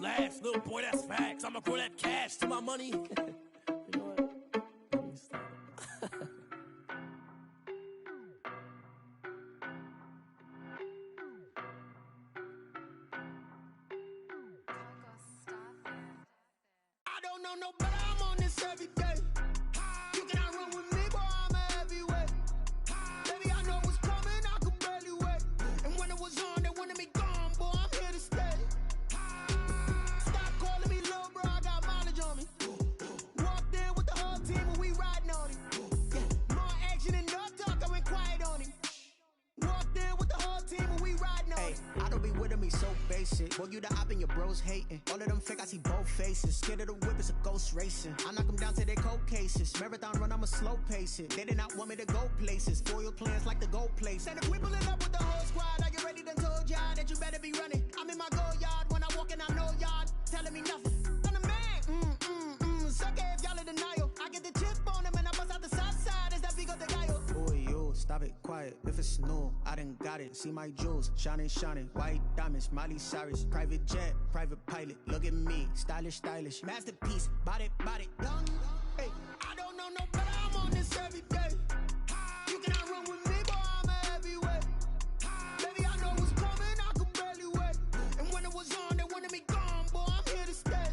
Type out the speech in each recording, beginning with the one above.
laughs. Little boy, that's facts. I'ma grow that cash to my money. You know what? Let me stop. I don't know no better, I'm on this every day. You cannot run with me, boy, I'm a heavyweight. Baby, I know what's coming, I could barely wait. And when it was on, they wanted me gone, boy, I'm here to stay. Stop calling me little bro, I got mileage on me. Walked in with the whole team and we riding on him. Yeah, more action and no talk, I went quiet on him. Walked in with the whole team and we riding on him. I don't be with him, he's so basic. Boy, you the op and your bros hating. All of them fake, I see both faces. Scared of the whip, it's a ghost racing. I knock them down to their cold cases. Marathon run, I'ma slow pace it. They did not want me to go places. Foil plans like the gold place. And if we pulling up with the whole squad, are you ready? Done told y'all that you better be running. I'm in my go yard when I walk in, I know y'all telling me nothing. I'm the man, sucker if y'all in denial. I get the chip on him and I bust out the south side. Is that Vigo de Gallo? Boy, you stop it, quiet. If it's new, I done got it. See my jewels, shining, shining. White diamonds, Miley Cyrus. Private jet, private pilot. Look at me, stylish, stylish. Masterpiece, body, young. Hey, I don't know no better, I'm on this every day. You cannot run with me, boy, I'm a heavyweight. Baby, I know what's coming, I could barely wait. And when it was on, they wanted me gone, boy, I'm here to stay.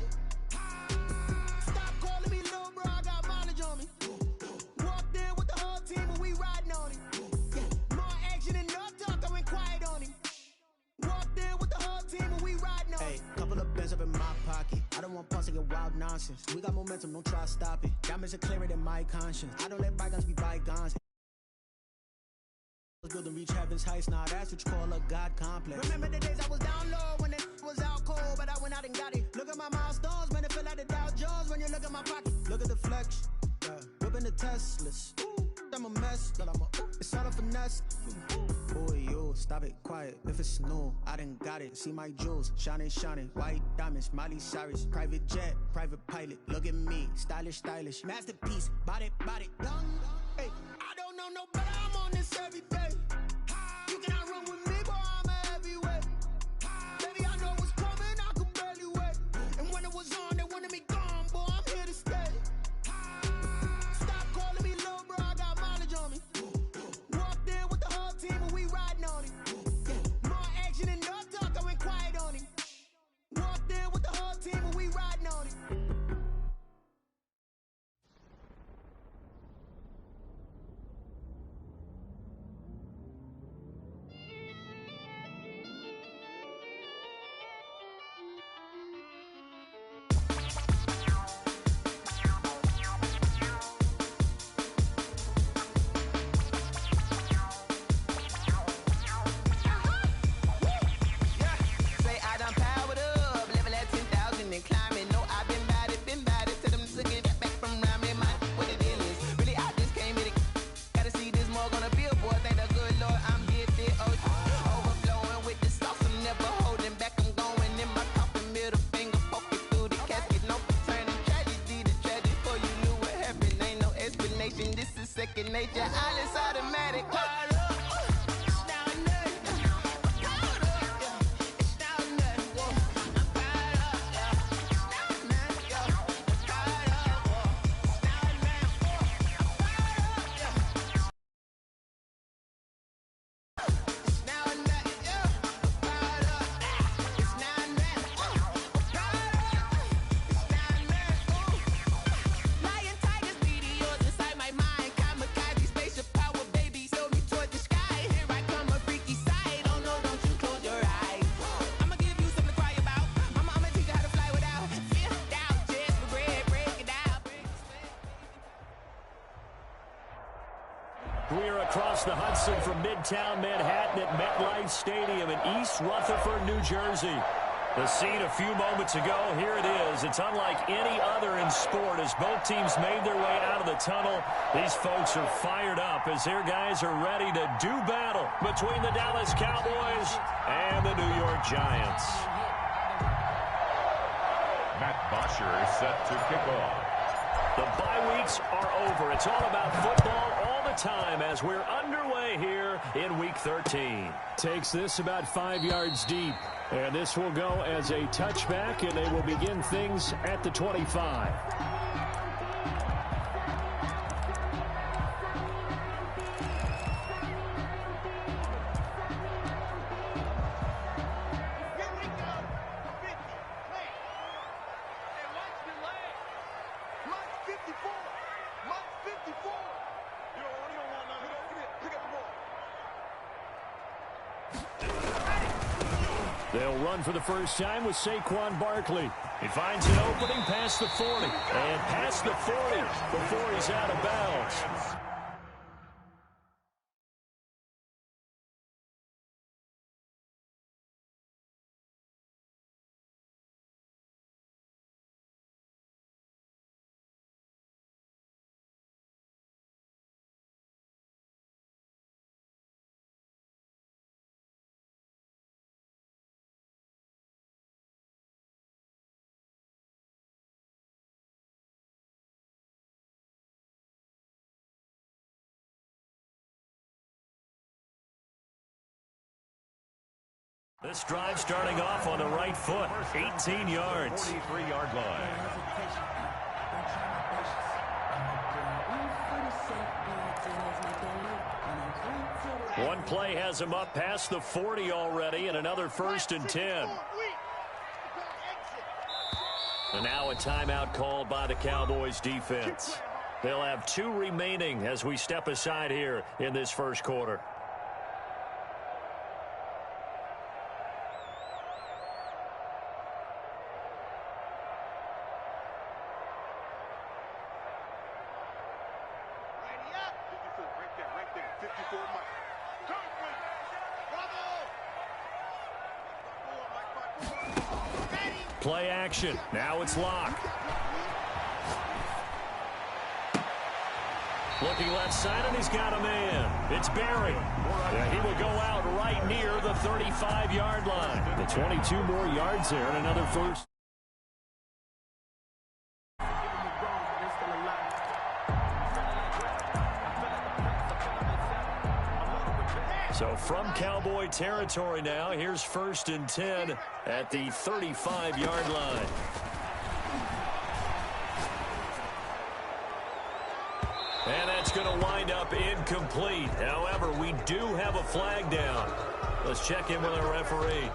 Stop calling me little bro, I got mileage on me. Walked in with the whole team and we riding on him. Yeah, more action and no talk, I went quiet on him. Walked in with the whole team and we riding on him. Hey, couple of bands up in my pocket. I don't want pause to get wild nonsense. We got momentum, don't try to stop it. Diamonds are clearer than my conscience. I don't let bygones be bygones. Good to reach heaven's heights, now that's what you call a God complex. Remember the days I was down low when it was out cold, but I went out and got it. Look at my milestones, man, it feel like the Dow Jones when you look at my pocket. Look at the flex, yeah. Whipping the Teslas. I'm a mess, but it's all a finesse. Boy, you stop it, quiet. If it's new, I done got it. See my jewels, shining, shining. White diamonds, Miley Cyrus. Private jet, private pilot. Look at me, stylish, stylish. Masterpiece, body, young. Hey, I don't know no better, I'm on this every day. You cannot run with me, boy, I'm a heavyweight. Baby, I know what's coming, I could barely wait. And when it was on, they wanted me gone, boy, I'm here to stay. Stop calling me little bro, I got mileage on me. Walked in with the whole team and we riding on him. Yeah, more action and no talk, I went quiet on him. Walked in with the whole team and we riding on him. Nature, all is automatic. We're across the Hudson from Midtown Manhattan at MetLife Stadium in East Rutherford, New Jersey. The scene a few moments ago, here it is. It's unlike any other in sport as both teams made their way out of the tunnel. These folks are fired up as their guys are ready to do battle between the Dallas Cowboys and the New York Giants. Matt Bosher is set to kick off. The bye weeks are over. It's all about football all the time as we're underway here here in Week 13. Takes this about 5 yards deep. And this will go as a touchback, and they will begin things at the 25. They'll run for the first time with Saquon Barkley. He finds an opening past the 40. And past the 40 before he's out of bounds. This drive starting off on the right foot, 18 yards. 43-yard line. One play has him up past the 40 already, and another 1st and 10. And now a timeout called by the Cowboys defense. They'll have 2 remaining as we step aside here in this first quarter. Play action. Now it's Locke. Looking left side, and he's got a man. It's Barry. Yeah, he will go out right near the 35-yard line. The 22 more yards there and another first. So from Cowboy territory now, here's 1st and 10 at the 35-yard line. And that's going to wind up incomplete. However, we do have a flag down. Let's check in with our referee.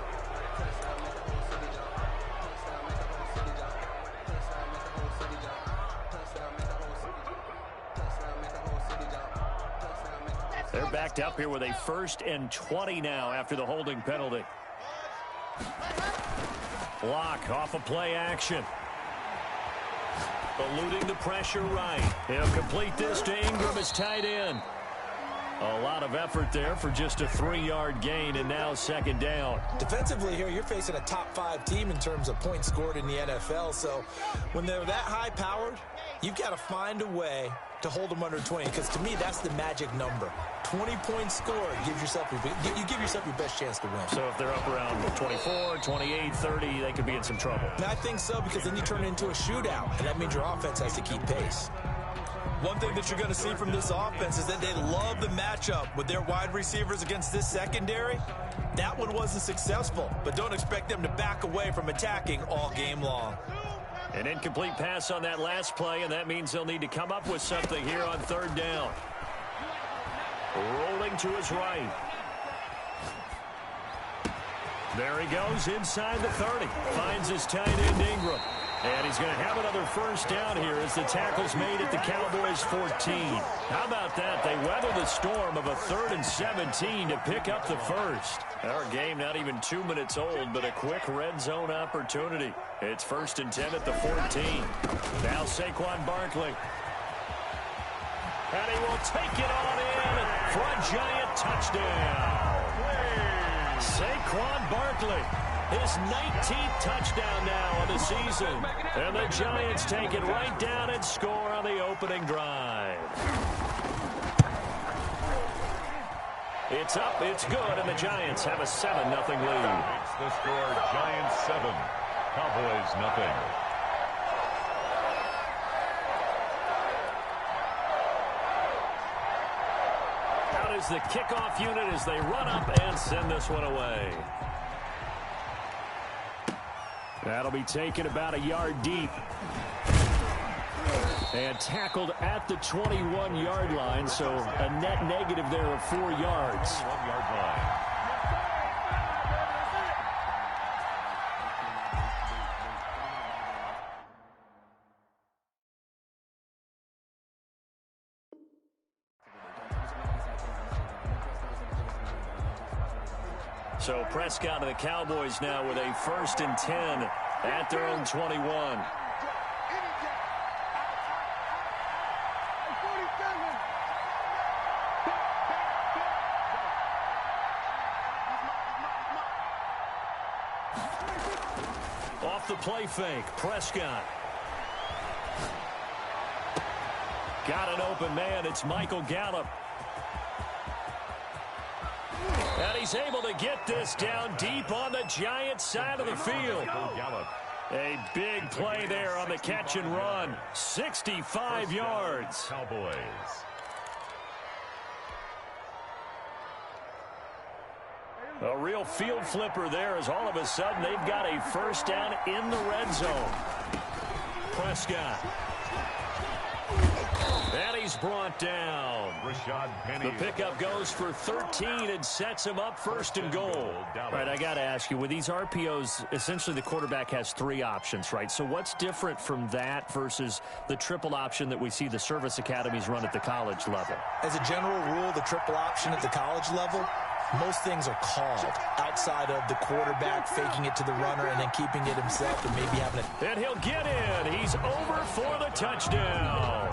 They're backed up here with a 1st and 20 now after the holding penalty. Locke off of play action. Eluding the pressure right. He'll complete this to Ingram as tight end. A lot of effort there for just a 3-yard gain, and now 2nd down. Defensively here, you're facing a top-5 team in terms of points scored in the NFL. So when they're that high-powered, you've got to find a way to hold them under 20, because to me, that's the magic number. 20 points scored gives yourself you give yourself your best chance to win. So if they're up around 24, 28, 30, they could be in some trouble. And I think so, because then you turn it into a shootout, and that means your offense has to keep pace. One thing that you're going to see from this offense is that they love the matchup with their wide receivers against this secondary. That one wasn't successful, but don't expect them to back away from attacking all game long. An incomplete pass on that last play, and that means they'll need to come up with something here on 3rd down. Rolling to his right. There he goes inside the 30. Finds his tight end Ingram. And he's going to have another 1st down here as the tackle's made at the Cowboys 14. How about that? They weather the storm of a 3rd and 17 to pick up the 1st. Our game not even 2 minutes old, but a quick red zone opportunity. It's 1st and 10 at the 14. Now Saquon Barkley. And he will take it on in for a giant touchdown. Saquon Barkley. His 19th touchdown now of the season. And the Giants take it right down and score on the opening drive. It's up, it's good, and the Giants have a 7-0 lead. Makes the score Giants 7, Cowboys nothing. Out is the kickoff unit as they run up and send this one away. That'll be taken about a yard deep. And tackled at the 21-yard line, so a net negative there of 4 yards. 1-yard line. So Prescott of the Cowboys now with a 1st and 10 at their own 21. Off the play fake, Prescott. Got an open man, it's Michael Gallup. And he's able to get this down deep on the Giants' side of the field. A big play there on the catch and run. 65 yards. Cowboys. A real field flipper there as all of a sudden they've got a 1st down in the red zone. Prescott. And he's brought down. The pickup goes for 13 and sets him up 1st and goal. All right, I got to ask you, with these RPOs, essentially the quarterback has 3 options, right? So what's different from that versus the triple option that we see the service academies run at the college level? As a general rule, the triple option at the college level, most things are called outside of the quarterback faking it to the runner and then keeping it himself and maybe having a... And he'll get in. He's over for the touchdown.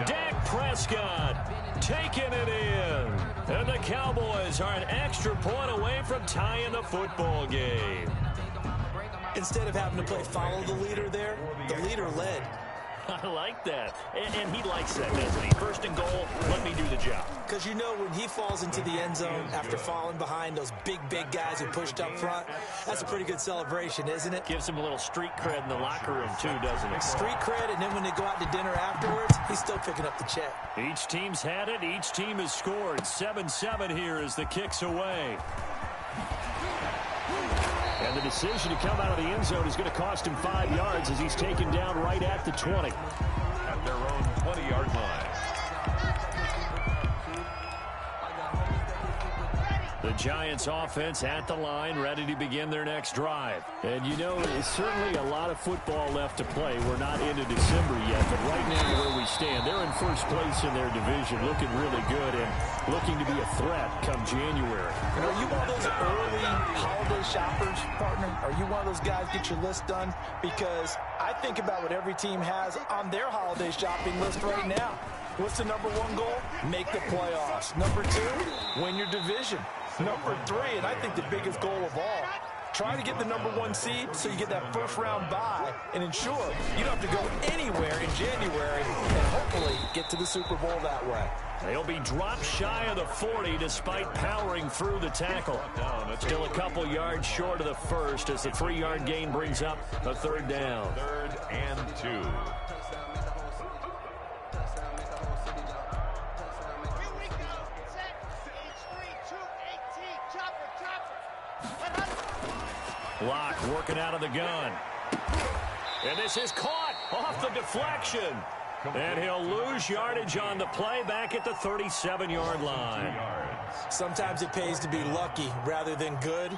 Dak Prescott taking it in. And the Cowboys are an extra point away from tying the football game. Instead of having to play follow the leader there, the leader led. I like that. And he likes that, doesn't he? 1st and goal, let me do the job. Because you know when he falls into the end zone after falling behind those big guys who pushed up front, that's a pretty good celebration, isn't it? Gives him a little street cred in the locker room, too, doesn't it? Street cred, and then when they go out to dinner afterwards, he's still picking up the check. Each team's had it. Each team has scored. 7-7 here as the kick's away. And the decision to come out of the end zone is going to cost him 5 yards as he's taken down right at the 20. At their own 20-yard line. The Giants offense at the line, ready to begin their next drive. And you know, there's certainly a lot of football left to play. We're not into December yet, but right now where we stand, they're in 1st place in their division, looking really good and looking to be a threat come January. And are you one of those early holiday shoppers, partner? Are you one of those guys get your list done? Because I think about what every team has on their holiday shopping list right now. What's the number 1 goal? Make the playoffs. Number 2, win your division. Number 3, and I think the biggest goal of all, try to get the number 1 seed so you get that 1st round bye and ensure you don't have to go anywhere in January and hopefully get to the Super Bowl that way. They'll be dropped shy of the 40 despite powering through the tackle. Still a couple yards short of the 1st as the 3-yard gain brings up a 3rd down. 3rd and 2. Locke working out of the gun. And this is caught off the deflection. And he'll lose yardage on the play back at the 37-yard line. Sometimes it pays to be lucky rather than good.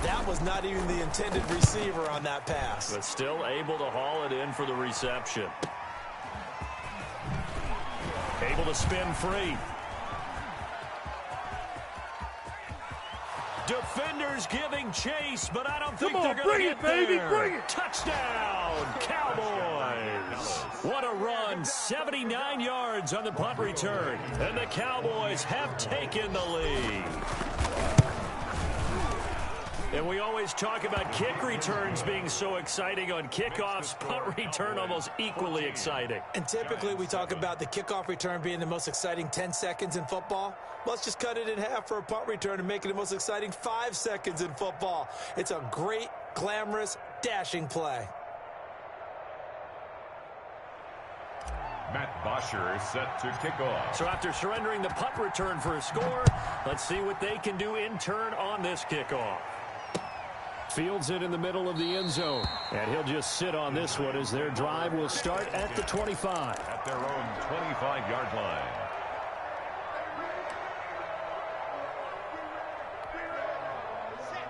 That was not even the intended receiver on that pass. But still able to haul it in for the reception. Able to spin free. Defenders giving chase, but I don't think they're going to get there. Bring it, baby, bring it. Touchdown, Cowboys. What a run. 79 yards on the punt return. And the Cowboys have taken the lead. And we always talk about kick returns being so exciting on kickoffs, punt return almost equally exciting. And typically we talk about the kickoff return being the most exciting 10 seconds in football. Let's just cut it in half for a punt return and make it the most exciting 5 seconds in football. It's a great, glamorous, dashing play. Matt Bosher set to kick off. So after surrendering the punt return for a score, let's see what they can do in turn on this kickoff. Fields it in the middle of the end zone. And he'll just sit on this one as their drive will start at the 25. At their own 25-yard line.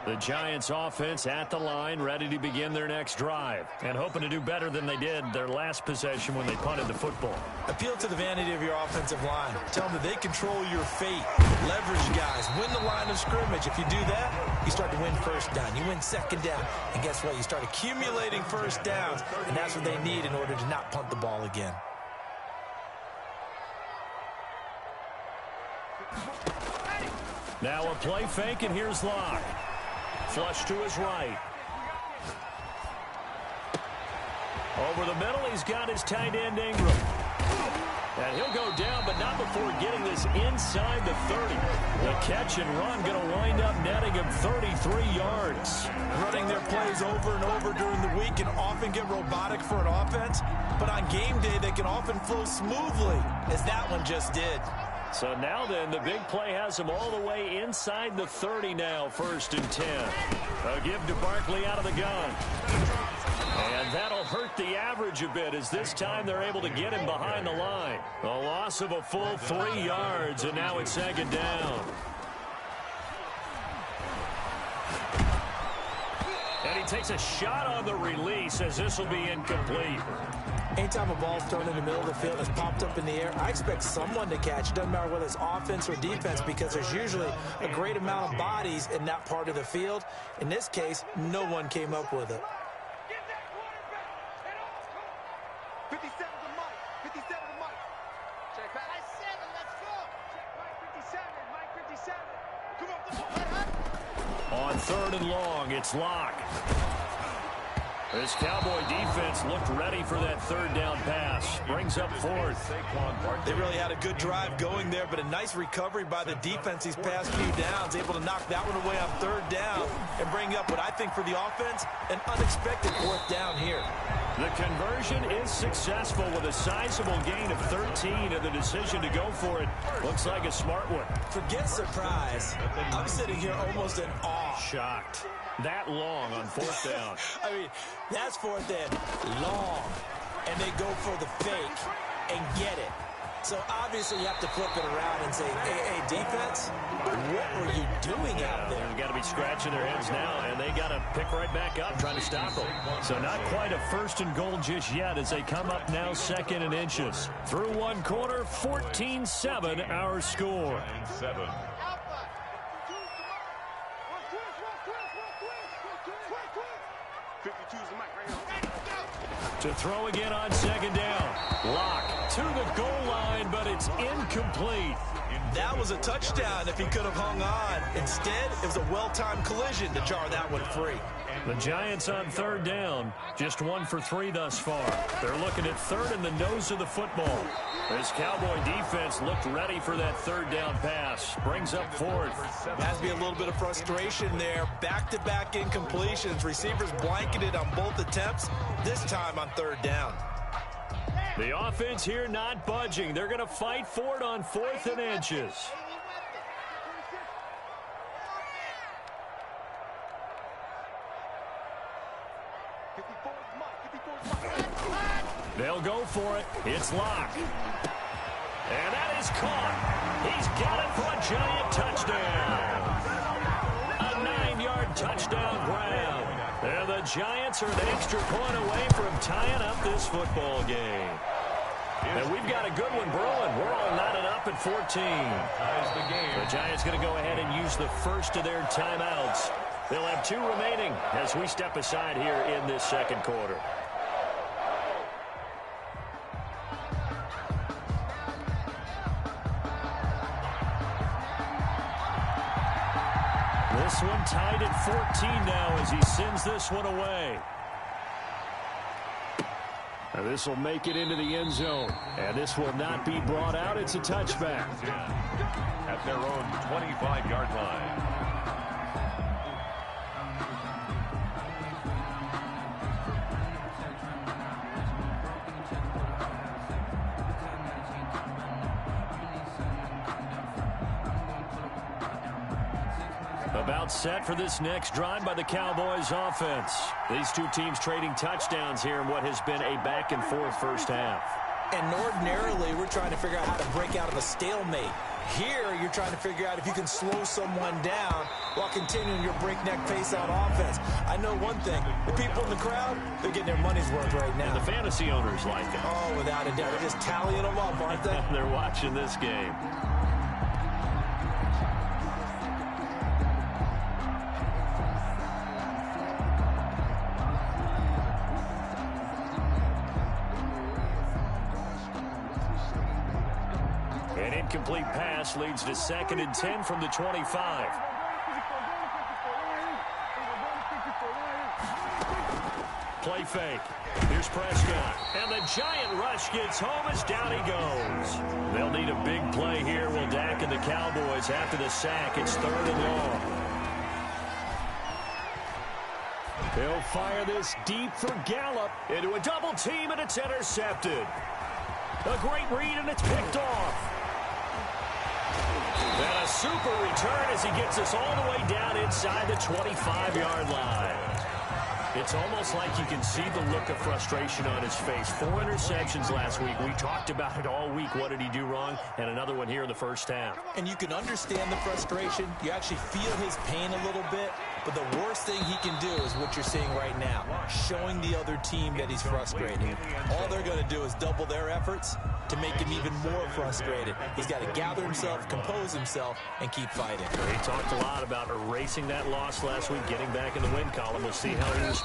The Giants offense at the line, ready to begin their next drive, and hoping to do better than they did their last possession when they punted the football. Appeal to the vanity of your offensive line. Tell them that they control your fate. Leverage guys. Win the line of scrimmage. If you do that, you start to win first down. You win second down. And guess what? You start accumulating first downs, and that's what they need in order to not punt the ball again. Now a play fake, and here's Locke. Flush to his right. Over the middle, he's got his tight end Ingram. And he'll go down, but not before getting this inside the 30. The catch and run going to wind up netting him 33 yards. Running their plays over and over during the week can often get robotic for an offense, but on game day, they can often flow smoothly, as that one just did. So now then, the big play has him all the way inside the 30 now, 1st and 10. A give to Barkley out of the gun. And that'll hurt the average a bit, as this time they're able to get him behind the line. A loss of a full 3 yards, and now it's 2nd down. And he takes a shot on the release, as this will be incomplete. Anytime a ball's thrown in the middle of the field and it's popped up in the air, I expect someone to catch. It doesn't matter whether it's offense or defense, because there's usually a great amount of bodies in that part of the field. In this case, no one came up with it. 57 to Mike. 57 to Mike. Check back. 7, let's go. Check Mike 57. Mike 57. Come on. On 3rd and long, it's Locke. This Cowboy defense looked ready for that 3rd down pass. Brings up 4th. They really had a good drive going there, but a nice recovery by the defense these past few downs. Able to knock that one away on 3rd down and bring up what I think for the offense, an unexpected 4th down here. The conversion is successful with a sizable gain of 13, and the decision to go for it looks like a smart one. Forget surprise. I'm sitting here almost in awe. Shocked. That long on 4th down. I mean, that's 4th and long. And they go for the fake and get it. So obviously you have to flip it around and say, hey, defense, what were you doing out there? They've got to be scratching their heads now, and they got to pick right back up trying to stop them. So not quite a 1st and goal just yet as they come up now 2nd and inches. Through 1 quarter, 14-7 our score. 7. To throw again on 2nd down. Locke to the goal line, but it's incomplete. That was a touchdown if he could have hung on. Instead, it was a well-timed collision to jar that one free. The Giants on 3rd down, just 1 for 3 thus far. They're looking at 3rd in the nose of the football. This Cowboy defense looked ready for that 3rd down pass. Brings up 4th. Has to be a little bit of frustration there. Back-to-back incompletions. Receivers blanketed on both attempts, this time on 3rd down. The offense here not budging. They're going to fight for it on 4th and inches. They'll go for it. It's Locke. And that is caught. He's got it for a Giant touchdown. A 9-yard touchdown grab. And the Giants are an extra point away from tying up this football game. And we've got a good one brewing. We're all knotted up at 14. The Giants going to go ahead and use the first of their timeouts. They'll have 2 remaining as we step aside here in this 2nd quarter. This one tied at 14 now as he sends this one away. And this will make it into the end zone. And this will not be brought out. It's a touchback. At their own 25-yard line. About set for this next drive by the Cowboys offense. These two teams trading touchdowns here in what has been a back-and-forth first half. And ordinarily, we're trying to figure out how to break out of a stalemate. Here, you're trying to figure out if you can slow someone down while continuing your breakneck pace on offense. I know one thing. The people in the crowd, they're getting their money's worth right now. And the fantasy owners like it. Oh, without a doubt. They're just tallying them up, aren't they? They're watching this game. An incomplete pass leads to 2nd and 10 from the 25. Play fake. Here's Prescott. And the giant rush gets home as down he goes. They'll need a big play here. Will Dak and the Cowboys after the sack. It's 3rd and long. They'll fire this deep for Gallup into a double team, and it's intercepted. A great read, and it's picked off. And a super return as he gets us all the way down inside the 25-yard line. It's almost like you can see the look of frustration on his face. 4 interceptions last week. We talked about it all week. What did he do wrong? And another one here in the first half. And you can understand the frustration. You actually feel his pain a little bit. But the worst thing he can do is what you're seeing right now, showing the other team that he's frustrated. All they're going to do is double their efforts to make him even more frustrated. He's got to gather himself, compose himself, and keep fighting. He talked a lot about erasing that loss last week, getting back in the win column. We'll see how he responds.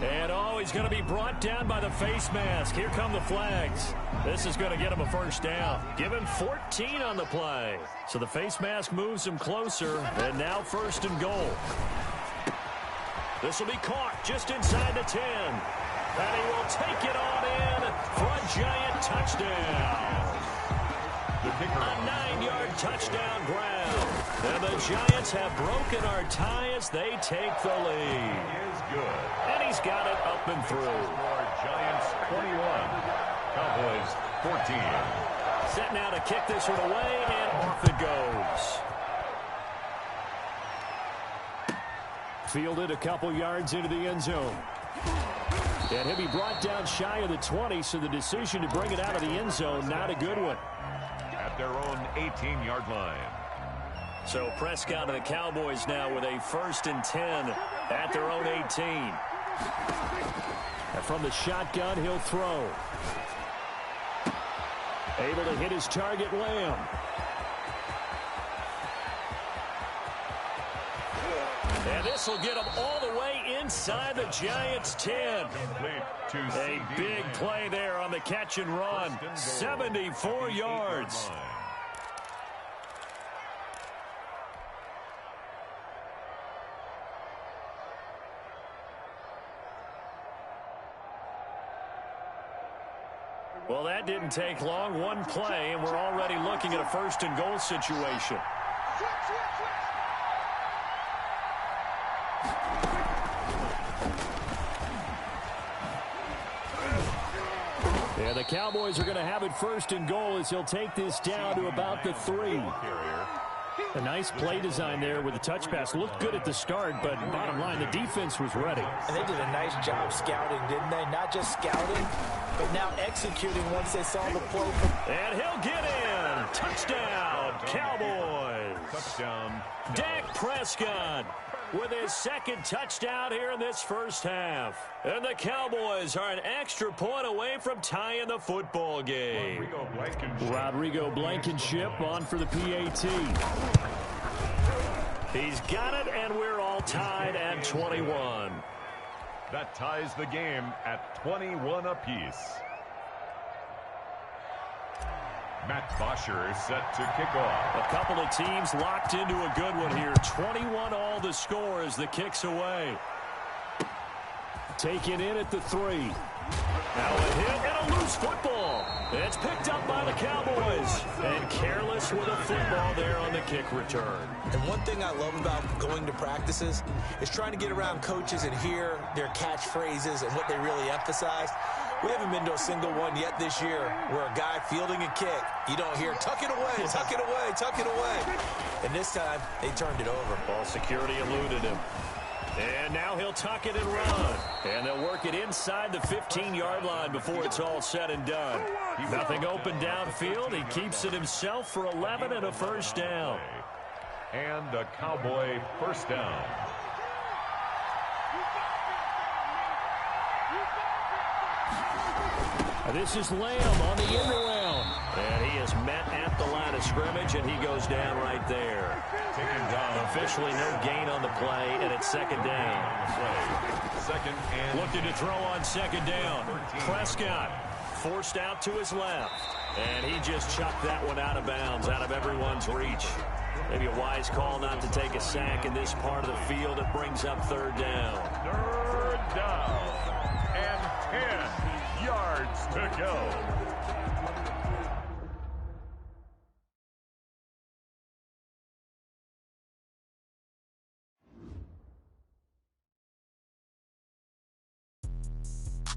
And, oh, he's going to be brought down by the face mask. Here come the flags. This is going to get him a first down. Give him 14 on the play. So the face mask moves him closer, and now 1st and goal. This will be caught just inside the 10. And he will take it on in for a giant touchdown. A 9-yard touchdown grab. And the Giants have broken our tie as they take the lead. Is good. And he's got it up and through. Giants 21, Cowboys 14. Set now to kick this one away, and off it goes. Fielded a couple yards into the end zone. And he'll be brought down shy of the 20, so the decision to bring it out of the end zone, not a good one. At their own 18-yard line. So Prescott and the Cowboys now with a 1st and 10 at their own 18. And from the shotgun, he'll throw. Able to hit his target, Lamb. And this will get him all the way inside the Giants' 10. A big play there on the catch and run. 74 yards. Well, that didn't take long. One play, and we're already looking at a 1st and goal situation. Yeah, the Cowboys are going to have it 1st and goal as he'll take this down to about the 3. A nice play design there with the touch pass. Looked good at the start, but bottom line, the defense was ready. And they did a nice job scouting, didn't they? Not just scouting, but now executing once they saw the play. And he'll get in. Touchdown, Cowboys. Touchdown. Dak Prescott with his 2nd touchdown here in this first half. And the Cowboys are an extra point away from tying the football game. Rodrigo Blankenship on for the PAT. He's got it, and we're all tied at 21. That ties the game at 21 apiece. Matt Bosher is set to kick off. A couple of teams locked into a good one here. 21 all the score as the kick's away. Taken in at the 3. Now a hit and a loose football. It's picked up by the Cowboys. And careless with a football there on the kick return. And one thing I love about going to practices is trying to get around coaches and hear their catchphrases and what they really emphasize. We haven't been to a single one yet this year where a guy fielding a kick, you don't hear, tuck it away, tuck it away, tuck it away. And this time, they turned it over. Ball security eluded him. And now he'll tuck it and run. And they'll work it inside the 15-yard line before it's all said and done. Nothing open downfield. He keeps it himself for 11 and a first down. And a Cowboy first down. This is Lamb on the end around. And he is met at the line of scrimmage, and he goes down right there. Taken down. Officially no gain on the play, and it's second down. Second and looking to throw on second down. Prescott forced out to his left. And he just chucked that one out of bounds, out of everyone's reach. Maybe a wise call not to take a sack in this part of the field. It brings up third down. Third down. And 10 yards to go.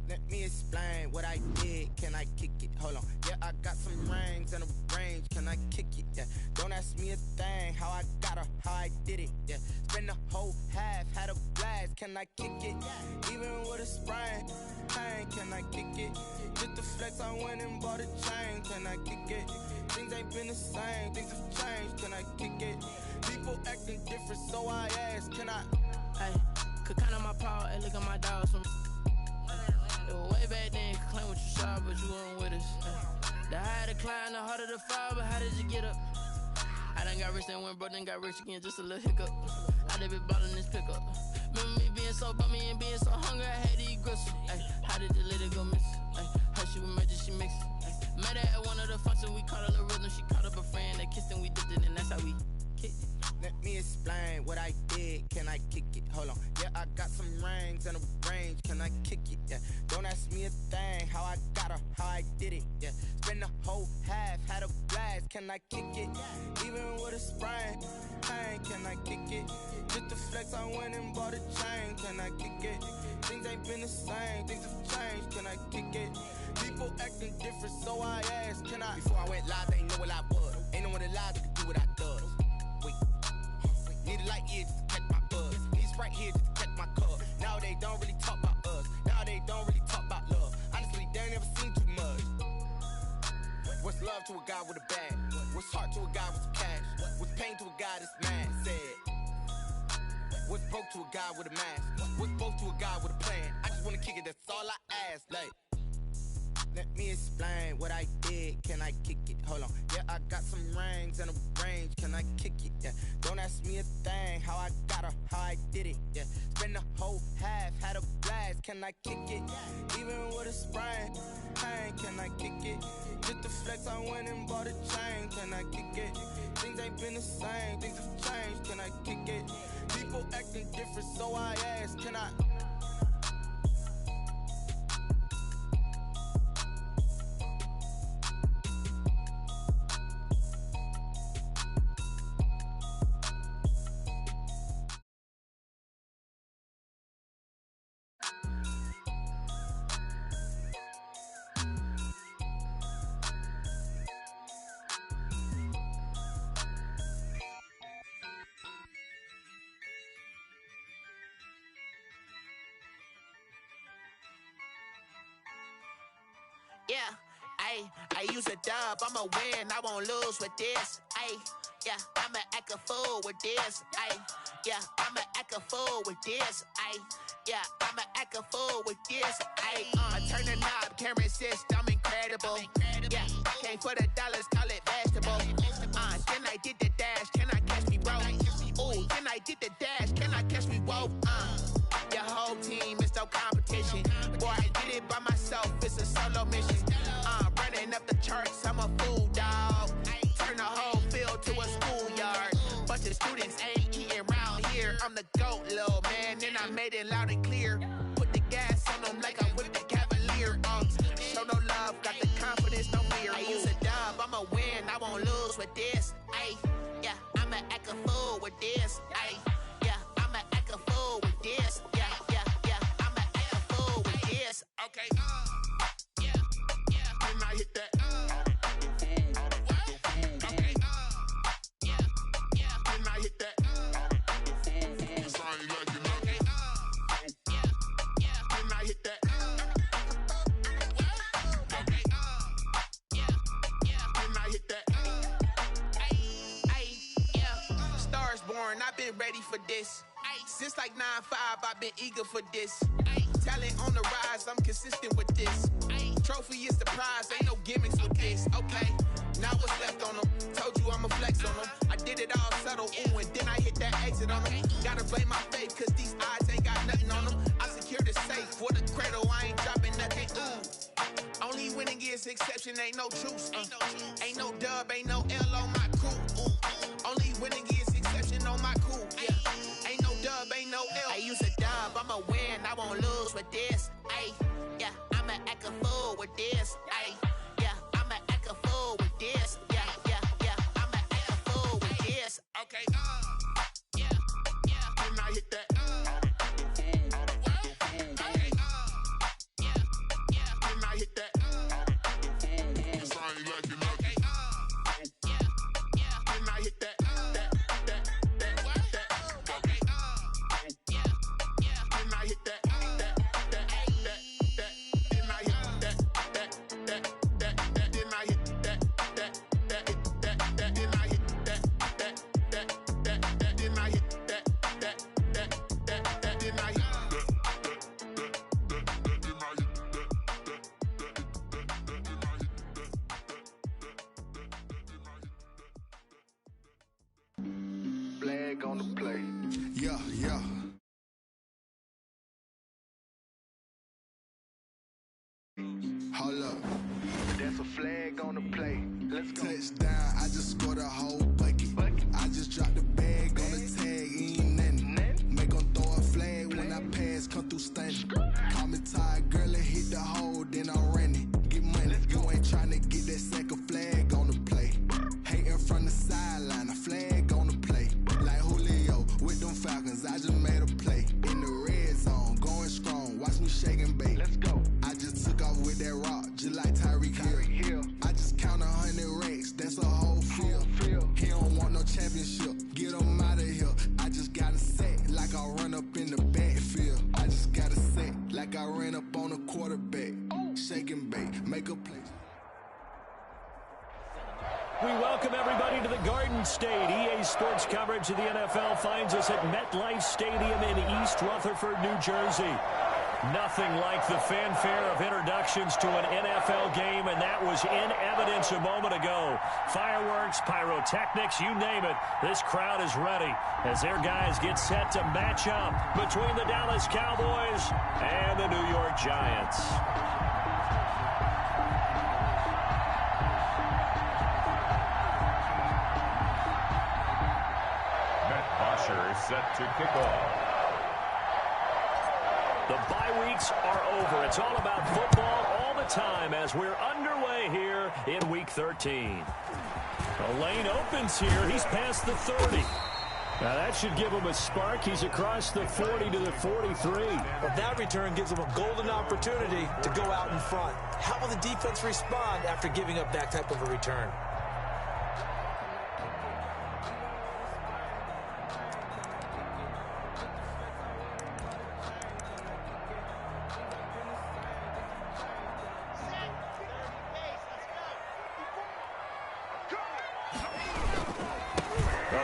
Let me explain what I did. Can I kick it? Hold on. Yeah, I got some rings and a range. Can I kick it? Yeah. Don't ask me a thing. How I got her, how I did it. Yeah. Spend the whole half, had a blast. Can I kick it? Even with a sprain. Pain, can I kick it? Just the flex, I went and bought a chain. Can I kick it? Things ain't been the same. Things have changed. Can I kick it? People acting different, so I ask. Can I? Hey, could count on my power and look at my dogs from. Way back then, you could claim what you saw, but you weren't with us. The higher the climb, the harder the fall, but how did you get up? I done got rich, then went broke, then got rich again, just a little hiccup. I done been ballin' this pickup. Remember me being so bummy and being so hungry, I had to eat gristle. Ay, how did the lady go miss? Ay, how she was magic, she mixed. Met her at one of the functions, we caught a little rhythm, she caught up a friend, they kissed and we dipped it, and that's how we kicked it. Let me explain what I did. Can I kick it? Hold on. Yeah, I got some rings and a range. Can I kick it? Yeah. Don't ask me a thing. How I got her, how I did it. Yeah. Spend the whole half, had a blast. Can I kick it? Even with a sprain. Pain, can I kick it? Just the flex, I went and bought a chain. Can I kick it? Things ain't been the same. Things have changed. Can I kick it? People acting different, so I ask. Can I? Before I went live, they know what I was. Ain't no one alive that could do what I does. Wait. Need a light here just to catch my buzz. Need Sprite here just to catch my cup. Now they don't really talk about us. Now they don't really talk about love. Honestly, they ain't never seen too much. What's love to a guy with a bag? What's heart to a guy with some cash? What's pain to a guy that's mad? Said. What's broke to a guy with a mask? What's both to a guy with a plan? I just wanna kick it, that's all I ask. Like, let me explain what I did. Can I kick it? Hold on. Yeah, I got some rings and a range. Can I kick it? Yeah. Don't ask me a thing. How I got her, how I did it. Yeah. Spend the whole half, had a blast. Can I kick it? Even with a sprain. Pain, can I kick it? Just the flex, I went and bought a chain. Can I kick it? Things ain't been the same. Things have changed. Can I kick it? People acting different, so I ask. Can I? Yeah, I use a dub, I'ma win, I won't lose with this. Yeah, I'ma act a fool with this. Yeah, I'ma act a fool with this. Yeah, I'ma act a fool with this. I turn the knob, can't resist, I'm incredible. Yeah, came for the dollars, call it vegetable. Then I did the dash, can I catch me, bro? Ooh, then I did the dash, can I catch me, whoa? Your whole team is no competition. Boy, I did it by myself, it's a solo mission. Running up the charts, I'm a fool, dog. Turn the whole field to a schoolyard. Bunch of students ain't eating round here. I'm the GOAT, little man, and I made it loud and clear. Put the gas on them like I'm with the Cavalier. Show no love, got the confidence, no fear. I use a dub, I'ma win, I won't lose with this. Yeah, I'ma act a fool with this. Yeah, I'ma act a fool with this. Yeah, I'ma act a fool with this. Okay. for this. Since like 9-5, I've been eager for this. Talent on the rise, I'm consistent with this. Trophy is the prize, ain't no gimmicks with this. Okay, now what's left on them? Told you I'ma flex on them. I did it all subtle, ooh, and then I hit that exit on them. Gotta blame my faith, cause these odds ain't got nothing on them. I secured the safe for the cradle, I ain't dropping nothing, ooh. Only winning is exception, ain't no truce. Ain't no dub, ain't no L on my crew. Ooh. Only winning is exception on my crew, yeah. Ain't no dub, ain't no L. I use a dub, I'ma win, I won't lose with this. Ay, yeah, I'ma act a fool with this. Ay, yeah, I'ma act a fool with this. Yeah, yeah, yeah, I'ma act a fool with this. Okay, yeah, yeah, then I hit that. On the play. Yeah, yeah. Hold up. There's a flag on the play. Let's go. Touchdown, I just scored a whole bucket. I just dropped the bag on the tag, ain't nothing. Make them throw a flag when I pass, come through stunning. Call me tired, girl, and hit the hole, then I'm running. Get money, you ain't trying to get that second flag on the play. Hating from the sideline, a flag on the play. Like Julio with them Falcons, I just made a play. In the red zone, going strong, watch me shake and bake. Let's go. I just took off with that rock, just like Tyreek Hill. I just count 100 racks, that's a whole field. He don't want no championship, get him out of here. I just got a set, like I run up in the backfield. I just got a set, like I ran up on a quarterback. Shake and bake, make a play. We welcome everybody to the Garden State. EA Sports coverage of the NFL finds us at MetLife Stadium in East Rutherford, New Jersey. Nothing like the fanfare of introductions to an NFL game, and that was in evidence a moment ago. Fireworks, pyrotechnics, you name it. This crowd is ready as their guys get set to match up between the Dallas Cowboys and the New York Giants. Set to kick off. The bye weeks are over. It's all about football all the time as we're underway here in Week 13. The lane opens here. He's past the 30. Now that should give him a spark. He's across the 40 to the 43. But that return gives him a golden opportunity to go out in front. How will the defense respond after giving up that type of a return?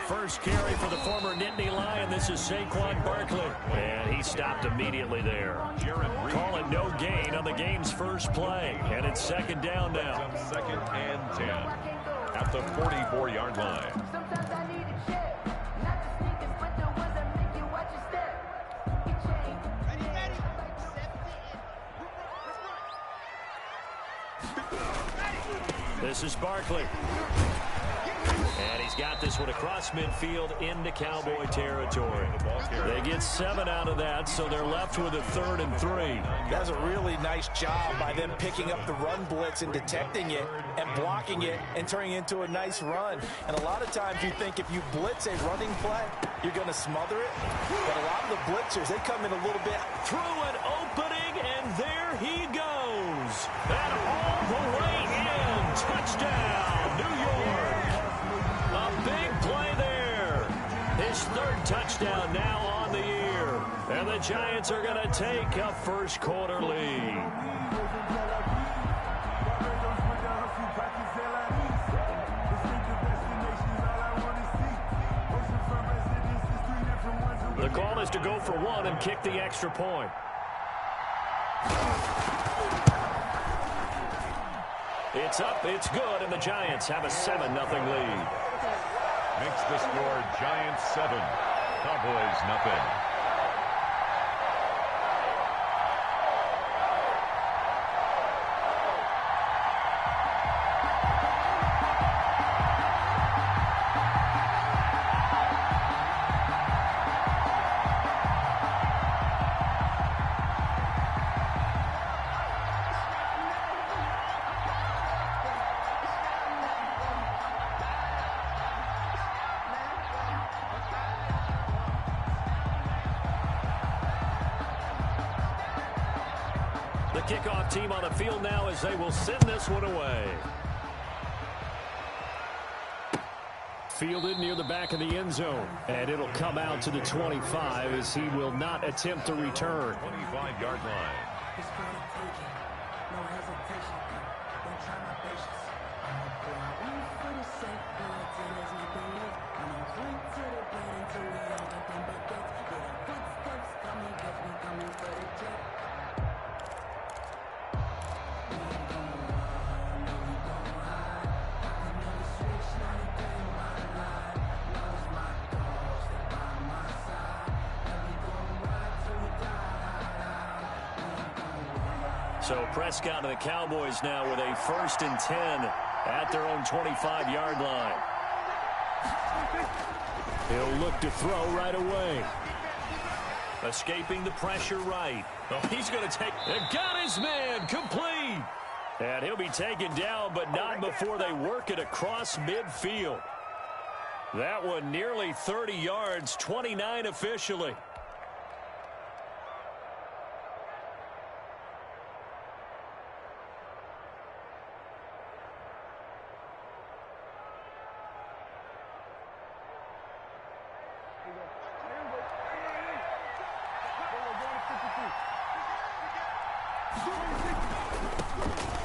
First carry for the former Nittany Lion. This is Saquon Barkley. And he stopped immediately there. Call it no gain on the game's first play. And it's second down now. Second and 10 at the 44-yard line. This is Barkley. And he's got this one across midfield into Cowboy territory. They get 7 out of that, so they're left with a 3rd and 3. That's a really nice job by them picking up the run blitz and detecting it and blocking it and turning it into a nice run. And a lot of times you think if you blitz a running play, you're going to smother it. But a lot of the blitzers, they come in a little bit through an opening, and there he goes. And all the way in. Touchdown, New York. A big play there. His 3rd touchdown now on the year. And the Giants are going to take a first quarter lead. is to go for one and kick the extra point. It's up, it's good, and the Giants have a 7-0 lead. Makes the score Giants 7, Cowboys nothing. The kickoff team on the field now as they will send this one away. Fielded near the back of the end zone. And it'll come out to the 25 as he will not attempt to return. 25-yard line. So Prescott and the Cowboys now with a 1st and 10 at their own 25-yard line. He'll look to throw right away. Escaping the pressure right. Oh, he's going to take... And got his man complete. And he'll be taken down, but not before they work it across midfield. That one nearly 30 yards, 29 officially.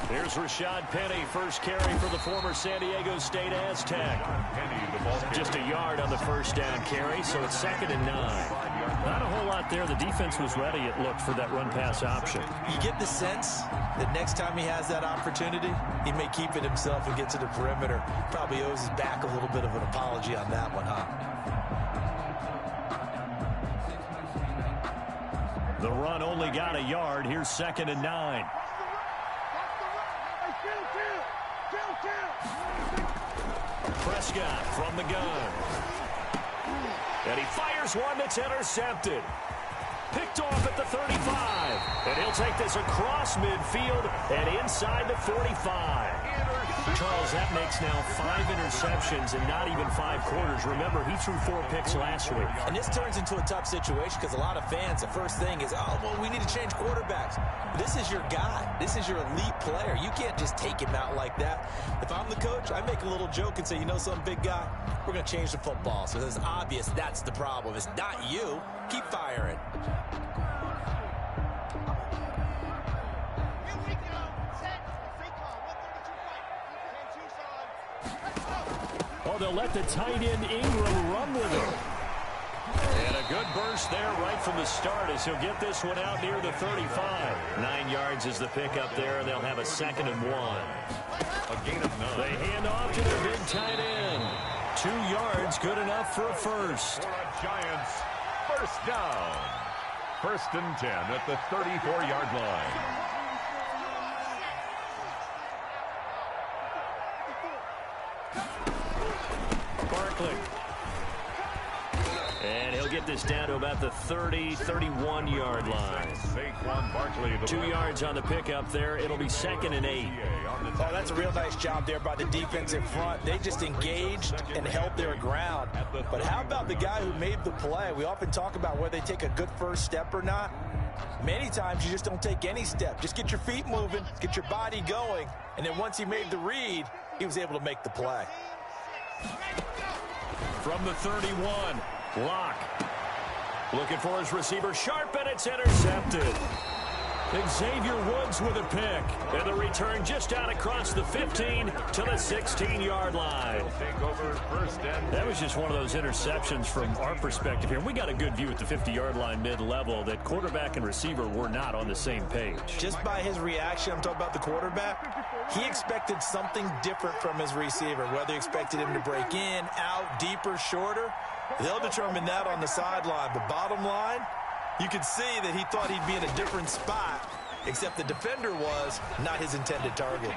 Here's Rashad Penny, first carry for the former San Diego State Aztec. Just a yard on the first down carry, so it's 2nd and 9. Not a whole lot there. The defense was ready, it looked, for that run-pass option. You get the sense that next time he has that opportunity, he may keep it himself and get to the perimeter. Probably owes his back a little bit of an apology on that one, huh? The run only got a yard. Here's 2nd and 9. Prescott from the gun. And he fires one that's intercepted. Picked off at the 35. And he'll take this across midfield and inside the 45. Charles, that makes now 5 interceptions in not even 5 quarters. Remember, he threw 4 picks last week. And this turns into a tough situation because a lot of fans, the first thing is, oh, well, we need to change quarterbacks. This is your guy. This is your elite player. You can't just take him out like that. If I'm the coach, I make a little joke and say, you know something, big guy? We're going to change the football. So it's obvious that's the problem. It's not you. Keep firing. Oh, they'll let the tight end Ingram run with him. And a good burst there right from the start as he'll get this one out near the 35. 9 yards is the pickup there, and they'll have a 2nd and 1. A gain of 9. They hand off to their big tight end. 2 yards, good enough for a first. For the Giants, first down. 1st and 10 at the 34-yard line. Barkley. And he'll get this down to about the 30, 31-yard line. 2 yards on the pickup there. It'll be 2nd and 8. Oh, that's a real nice job there by the defense in front. They just engaged and held their ground. But how about the guy who made the play? We often talk about whether they take a good first step or not. Many times you just don't take any step. Just get your feet moving, get your body going, and then once he made the read, he was able to make the play. From the 31, Locke. Looking for his receiver, Sharp, and it's intercepted. Xavier Woods with a pick. And the return just out across the 15 to the 16-yard line. That was just one of those interceptions from our perspective here. We got a good view at the 50-yard line mid-level that quarterback and receiver were not on the same page. Just by his reaction, I'm talking about the quarterback, he expected something different from his receiver, whether he expected him to break in, out, deeper, shorter. They'll determine that on the sideline. But bottom line, you could see that he thought he'd be in a different spot, except the defender was not his intended target.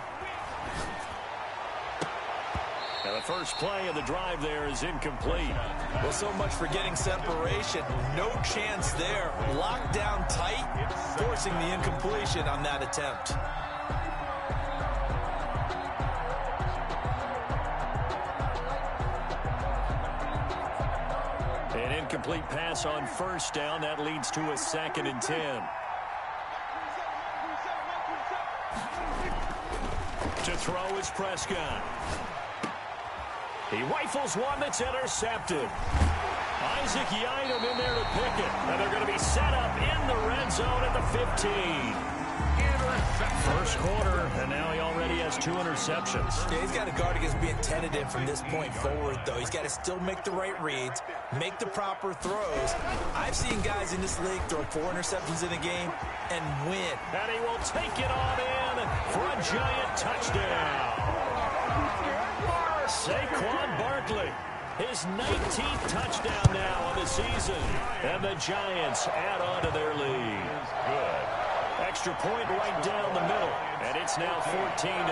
Now the first play of the drive there is incomplete. Well, so much for getting separation. No chance there. Locked down tight, forcing the incompletion on that attempt. An incomplete pass on first down. That leads to a 2nd and 10. To throw is Prescott. He rifles one that's intercepted. Isaac Yiadom in there to pick it. And they're going to be set up in the red zone at the 15. First quarter, and now he already has 2 interceptions. Yeah, he's got to guard against being tentative from this point forward, though. He's got to still make the right reads, make the proper throws. I've seen guys in this league throw 4 interceptions in a game and win. And he will take it on in for a giant touchdown. Saquon Barkley, his 19th touchdown now of the season. And the Giants add on to their lead. Good. Extra point right down the middle. And it's now 14-0.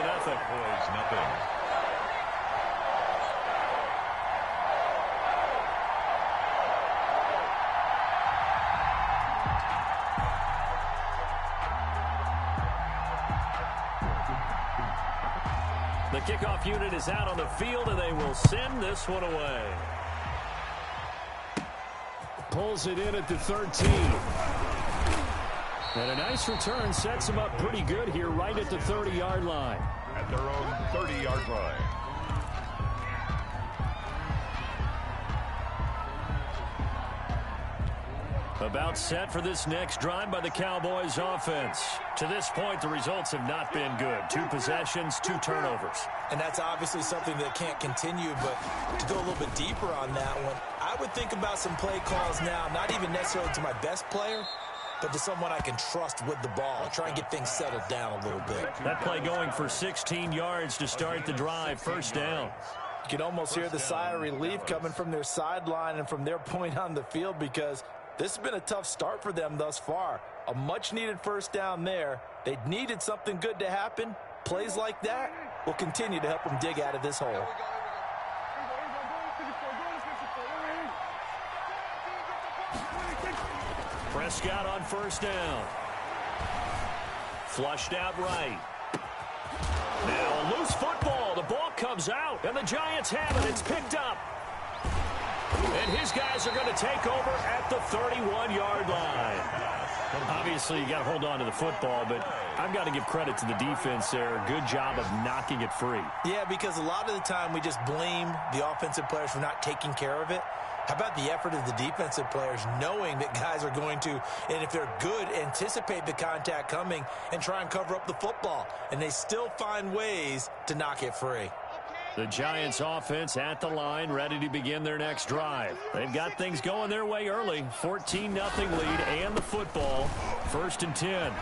The kickoff unit is out on the field, and they will send this one away. Pulls it in at the 13. And a nice return sets him up pretty good here right at the 30-yard line. At their own 30-yard line. About set for this next drive by the Cowboys offense. To this point, the results have not been good. 2 possessions, 2 turnovers. And that's obviously something that can't continue, but to go a little bit deeper on that one, I would think about some play calls now, not even necessarily to my best player, but to someone I can trust with the ball. Try and get things settled down a little bit. That play going for 16 yards to start the drive. First down. You can almost hear the sigh of relief coming from their sideline and from their point on the field, because this has been a tough start for them thus far. A much-needed first down there. They needed something good to happen. Plays like that will continue to help them dig out of this hole. Prescott on first down. Flushed out right. Now a loose football. The ball comes out, and the Giants have it. It's picked up. And his guys are going to take over at the 31-yard line. Obviously, you got to hold on to the football, but I've got to give credit to the defense there. Good job of knocking it free. Yeah, because a lot of the time we just blame the offensive players for not taking care of it. How about the effort of the defensive players knowing that guys are going to, and if they're good, anticipate the contact coming and try and cover up the football. And they still find ways to knock it free. The Giants offense at the line, ready to begin their next drive. They've got things going their way early. 14-0 lead and the football. 1st and 10.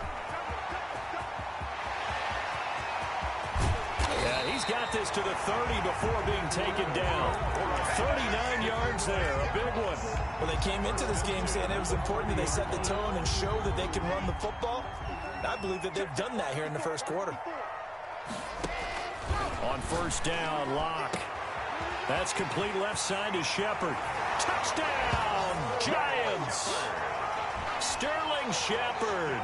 Yeah, he's got this to the 30 before being taken down. 39 yards there, a big one. Well, they came into this game saying it was important that they set the tone and show that they can run the football. I believe that they've done that here in the first quarter. On first down, Locke. That's complete left side to Shepard. Touchdown, Giants! Sterling Shepard,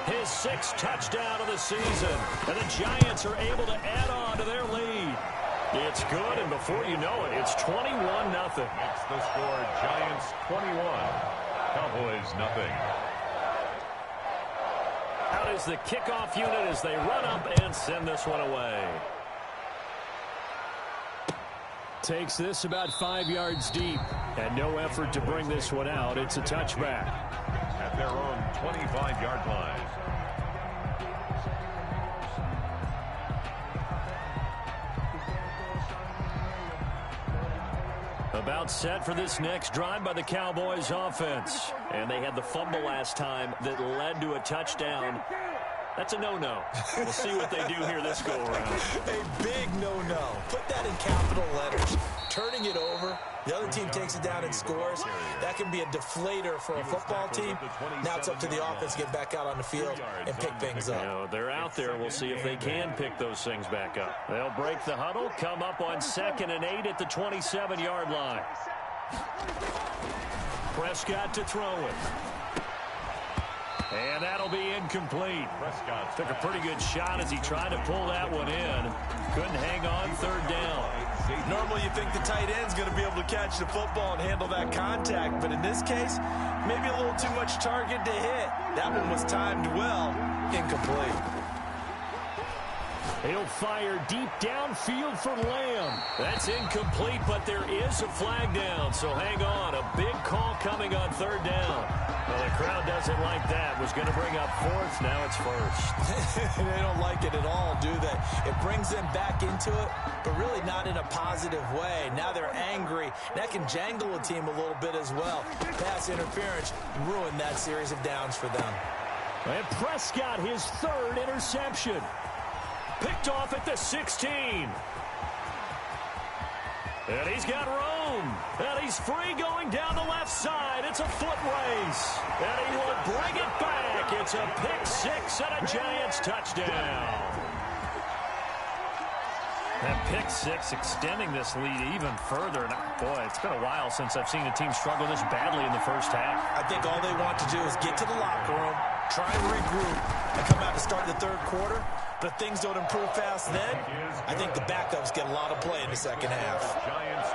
his 6th touchdown of the season. And the Giants are able to add on to their lead. It's good, and before you know it, it's 21-0. That's the score. Giants 21, Cowboys nothing. Out is the kickoff unit as they run up and send this one away. Takes this about 5 yards deep, and no effort to bring this one out. It's a touchback. At their own 25-yard line. About set for this next drive by the Cowboys offense. And they had the fumble last time that led to a touchdown. That's a no-no. We'll see what they do here this go-around. A big no-no. Put that in capital letters. Turning it over, the other team takes it down and scores. That can be a deflator for a football team. Now it's up to the offense to get back out on the field and pick things up. You know, they're out there. We'll see if they can pick those things back up. They'll break the huddle, come up on 2nd and 8 at the 27-yard line. Prescott to throw it. And that'll be incomplete. Prescott took a pretty good shot as he tried to pull that one in. Couldn't hang on 3rd down. Normally you think the tight end's going to be able to catch the football and handle that contact, but in this case, maybe a little too much target to hit. That one was timed well. Incomplete. He'll fire deep downfield for Lamb. That's incomplete, but there is a flag down, so hang on. A big call coming on 3rd down. Well, the crowd doesn't like that. Was going to bring up 4th. Now it's 1st. They don't like it at all, do they? It brings them back into it, but really not in a positive way. Now they're angry. That can jangle a team a little bit as well. Pass interference ruined that series of downs for them. And Prescott, his 3rd interception. Picked off at the 16. And he's got room. And he's free going down the left side. It's a foot race. And he will bring it back. It's a pick 6 and a Giants touchdown. That pick 6 extending this lead even further. And boy, it's been a while since I've seen a team struggle this badly in the first half. I think all they want to do is get to the locker room, try and regroup, and come out to start the 3rd quarter. But if things don't improve fast then, I think the backups get a lot of play in the 2nd half.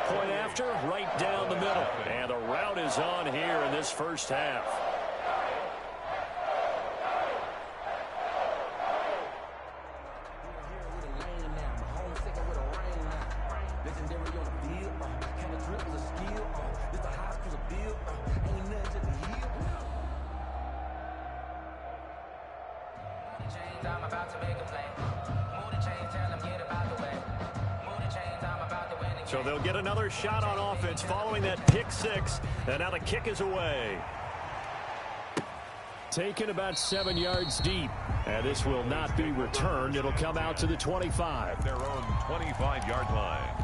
Point after, right down the middle. And the route is on here in this first half. So they'll get another shot on offense following that pick 6. And now the kick is away. Taken about 7 yards deep. And this will not be returned. It'll come out to the 25. Their own 25-yard line.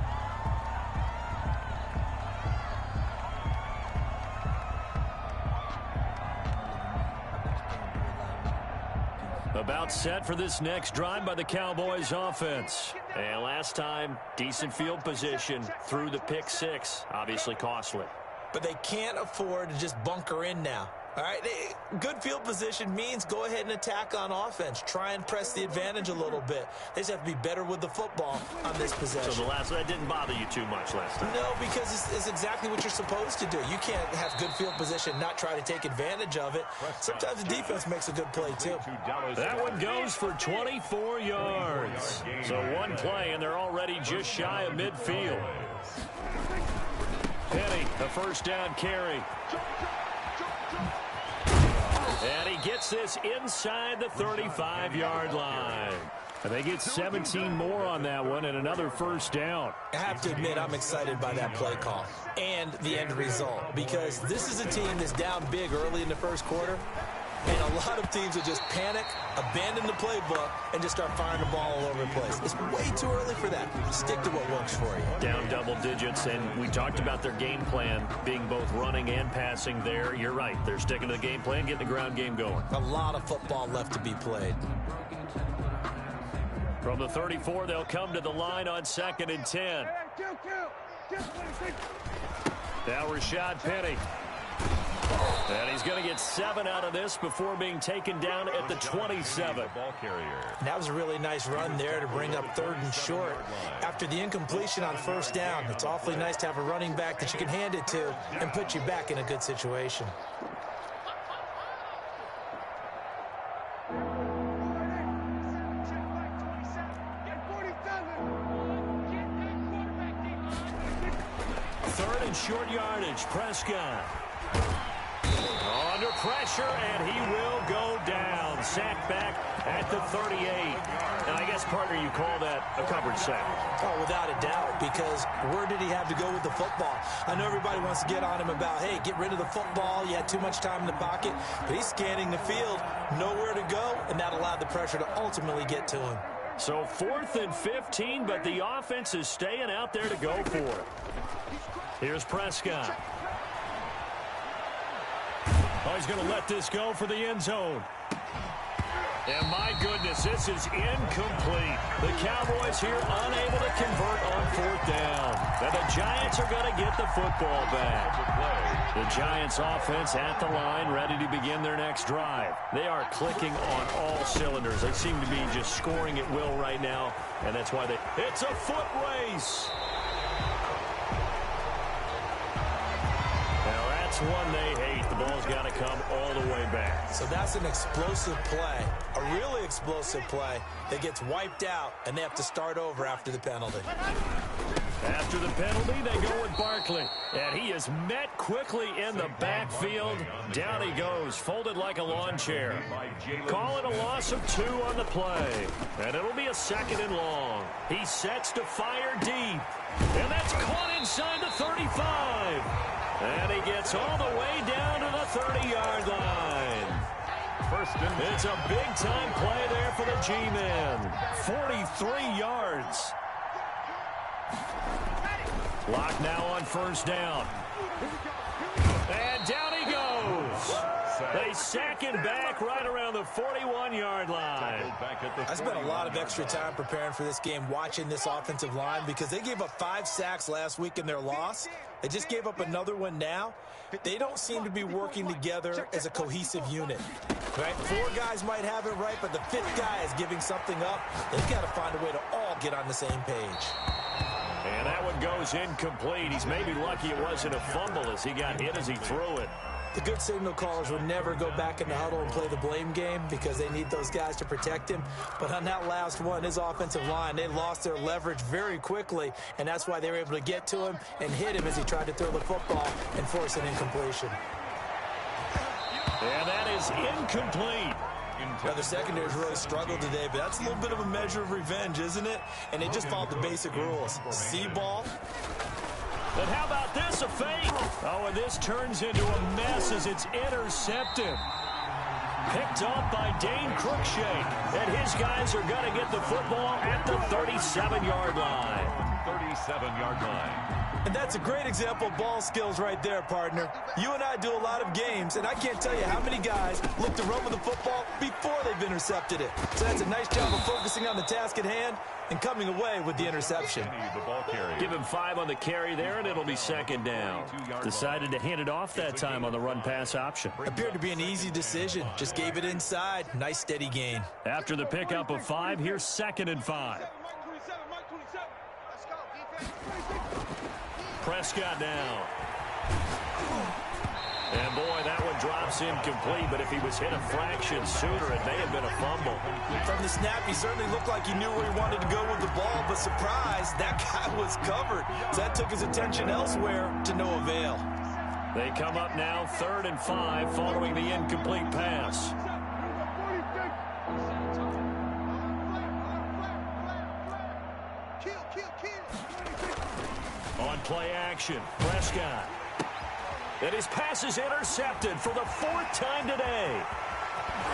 About set for this next drive by the Cowboys offense. And last time, decent field position through the pick 6. Obviously costly. But they can't afford to just bunker in now. All right, good field position means go ahead and attack on offense. Try and press the advantage a little bit. They just have to be better with the football on this possession. So that didn't bother you too much last time? No, because it's exactly what you're supposed to do. You can't have good field position, not try to take advantage of it. Sometimes the defense makes a good play, too. That one goes for 24 yards. So one play, and they're already just shy of midfield. Penny, the first down carry. And he gets this inside the 35-yard line. And they get 17 more on that one and another first down. I have to admit, I'm excited by that play call and the end result, because this is a team that's down big early in the first quarter, and a lot of teams will just panic, abandon the playbook, and just start firing the ball all over the place. It's way too early for that. Stick to what works for you. Down double digits, and we talked about their game plan being both running and passing there. You're right. They're sticking to the game plan, getting the ground game going. A lot of football left to be played. From the 34, they'll come to the line on 2nd and 10. Now Rashad Penny. And he's going to get 7 out of this before being taken down at the 27. That was a really nice run there to bring up 3rd and short. After the incompletion on first down, it's awfully nice to have a running back that you can hand it to and put you back in a good situation. Third and short yardage, Prescott. Under pressure, and he will go down. Sacked back at the 38. And I guess guess, partner, you call that a covered sack. Oh, without a doubt, because where did he have to go with the football? I know everybody wants to get on him about, hey, get rid of the football. You had too much time in the pocket. But he's scanning the field, nowhere to go, and that allowed the pressure to ultimately get to him. So 4th and 15, but the offense is staying out there to go for it. Here's Prescott. Oh, he's going to let this go for the end zone. And my goodness, this is incomplete. The Cowboys here unable to convert on 4th down. Now the Giants are going to get the football back. The Giants offense at the line, ready to begin their next drive. They are clicking on all cylinders. They seem to be just scoring at will right now, and that's why it's a foot race. Now that's one they hate. The ball's got to come all the way back. So that's an explosive play, a really explosive play that gets wiped out, and they have to start over after the penalty. After the penalty, they go with Barkley. And he is met quickly in the backfield. Down he goes, folded like a lawn chair. Call it a loss of 2 on the play. And it'll be a 2nd and long. He sets to fire deep. And that's caught inside the 35. And he gets all the way down to the 30-yard line. It's a big-time play there for the G-men. 43 yards. Lock now on 1st down. And down he goes. They sack him back right around the 41-yard line. I spent a lot of extra time preparing for this game, watching this offensive line, because they gave up 5 sacks last week in their loss. They just gave up another one now. They don't seem to be working together as a cohesive unit. Right? 4 guys might have it right, but the 5th guy is giving something up. They've got to find a way to all get on the same page. And that one goes incomplete. He's maybe lucky it wasn't a fumble as he got hit as he threw it. The good signal callers would never go back in the huddle and play the blame game because they need those guys to protect him. But on that last one, his offensive line, they lost their leverage very quickly, and that's why they were able to get to him and hit him as he tried to throw the football and force an incompletion. And that is incomplete. Now, the secondary's really struggled today, but that's a little bit of a measure of revenge, isn't it? And they just followed the basic rules. See ball. And how about this, a fake? Oh, and this turns into a mess as it's intercepted. Picked off by Dane Cruikshank. And his guys are going to get the football at the 37-yard line. 37-yard line. And that's a great example of ball skills right there, partner. You and I do a lot of games, and I can't tell you how many guys look to run with the football before they've intercepted it. So that's a nice job of focusing on the task at hand and coming away with the interception. Give him 5 on the carry there, and it'll be 2nd down. Decided to hand it off that time on the run-pass option. Appeared to be an easy decision. Just gave it inside. Nice, steady gain. After the pickup of 5, here's 2nd and 5. Prescott now. And boy, that one drops incomplete, but if he was hit a fraction sooner, it may have been a fumble. From the snap, he certainly looked like he knew where he wanted to go with the ball, but surprise, that guy was covered. So that took his attention elsewhere to no avail. They come up now 3rd and 5 following the incomplete pass. On play action, Prescott. And his pass is intercepted for the 4th time today.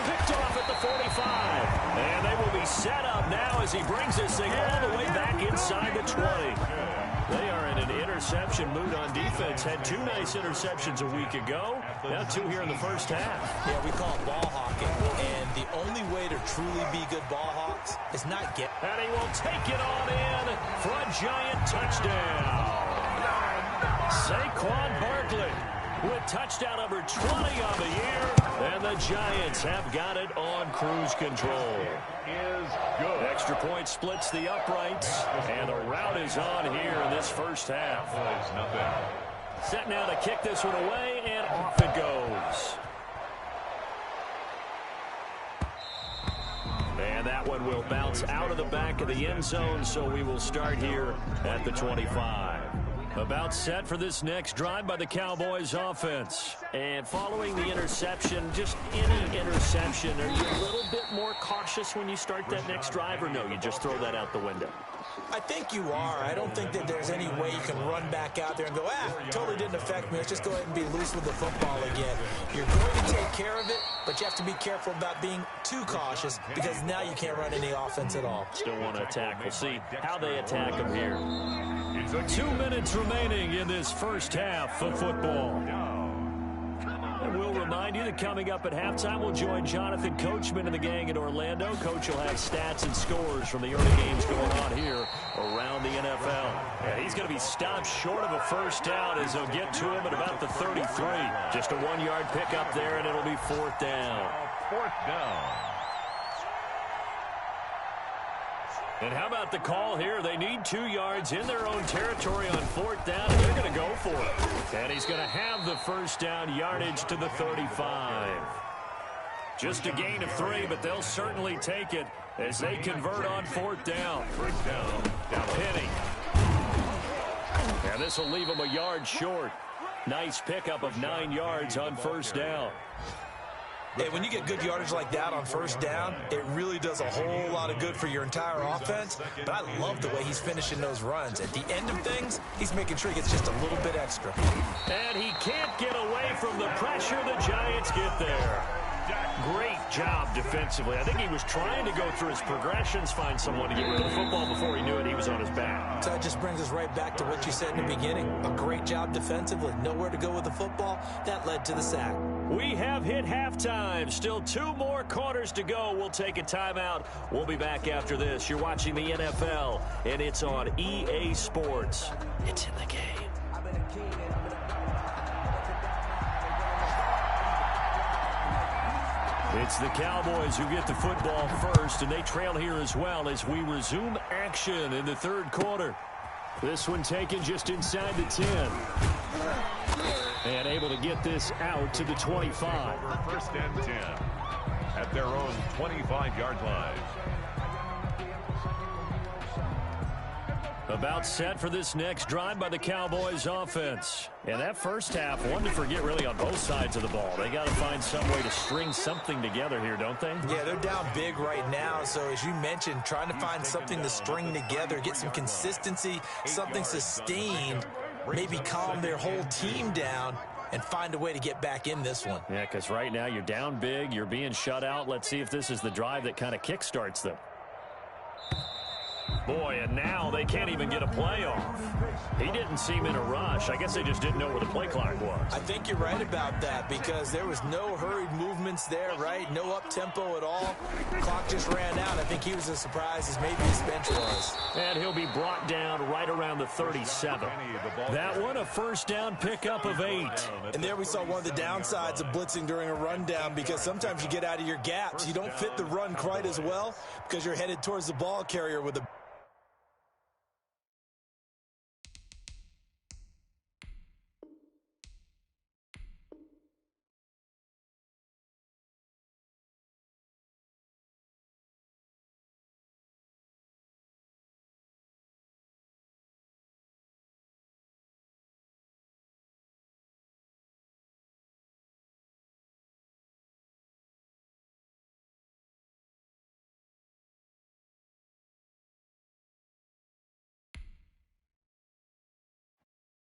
Picked off at the 45. And they will be set up now as he brings this thing all the way back inside the 20. They are in an interception mood on defense. Had 2 nice interceptions a week ago. Now 2 here in the first half. Yeah, we call it ball hawking. And the only way to truly be good ball hawks is not get... And he will take it on in for a giant touchdown. Saquon Barkley with touchdown number 20 on the year. And the Giants have got it on cruise control. Extra point splits the uprights. And the route is on here in this first half. Set now to kick this one away, and off it goes. And that one will bounce out of the back of the end zone, so we will start here at the 25. About set for this next drive by the Cowboys offense. And following the interception, just any interception, are you a little bit more cautious when you start that next drive, or no, you just throw that out the window? I think you are. I don't think that there's any way you can run back out there and go, totally didn't affect me. Let's just go ahead and be loose with the football again. You're going to take care of it, but you have to be careful about being too cautious because now you can't run any offense at all. Still want to attack. We'll see how they attack them here. 2 minutes remaining in this first half of football. And we'll remind you that coming up at halftime, we'll join Jonathan Coachman and the gang in Orlando. Coach will have stats and scores from the early games going on here around the NFL. And he's going to be stopped short of a first down as they'll get to him at about the 33. Just a 1-yard pickup there, and it'll be 4th down. 4th down. And how about the call here? They need 2 yards in their own territory on 4th down, and they're going to go for it. And he's going to have the first down yardage to the 35. Just a gain of 3, but they'll certainly take it as they convert on 4th down. First down. Penny. And this will leave him a yard short. Nice pickup of 9 yards on first down. Hey, when you get good yardage like that on first down, it really does a whole lot of good for your entire offense. But I love the way he's finishing those runs. At the end of things, he's making sure he gets just a little bit extra. And he can't get away from the pressure. The Giants get there. Great job defensively. I think he was trying to go through his progressions, find someone to get rid of the football. Before he knew it, he was on his back. So that just brings us right back to what you said in the beginning. A great job defensively. Nowhere to go with the football. That led to the sack. We have hit halftime. Still 2 more quarters to go. We'll take a timeout. We'll be back after this. You're watching the NFL, and it's on EA Sports. It's in the game. It's the Cowboys who get the football first, and they trail here as well as we resume action in the 3rd quarter. This one taken just inside the 10. And able to get this out to the 25. First and 10 at their own 25-yard line. About set for this next drive by the Cowboys offense. And that first half, one to forget really on both sides of the ball. They got to find some way to string something together here, don't they? Yeah, they're down big right now. So as you mentioned, trying to find something to string together, get some consistency, something sustained, maybe calm their whole team down and find a way to get back in this one. Yeah, because right now you're down big, you're being shut out. Let's see if this is the drive that kind of kickstarts them. Boy, and now they can't even get a play off. He didn't seem in a rush. I guess they just didn't know where the play clock was. I think you're right about that because there was no hurried movements there, right? No up-tempo at all. Clock just ran out. I think he was as surprised as maybe his bench was. And he'll be brought down right around the 37. That one, a first down pickup of 8. And there we saw one of the downsides of blitzing during a rundown because sometimes you get out of your gaps. You don't fit the run quite as well because you're headed towards the ball carrier with a